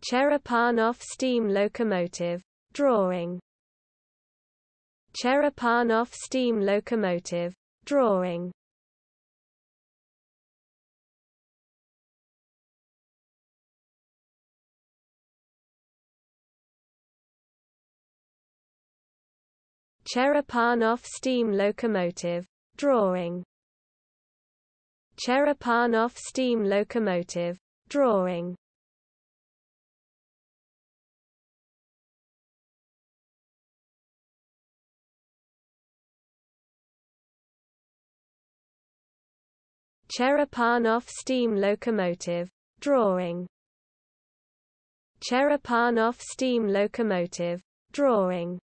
Cherepanov steam locomotive. Drawing. Cherepanov steam locomotive. Drawing. Cherepanov steam locomotive. Drawing. Cherepanov steam locomotive. Drawing. Cherepanov steam locomotive. Drawing. Cherepanov steam locomotive. Drawing.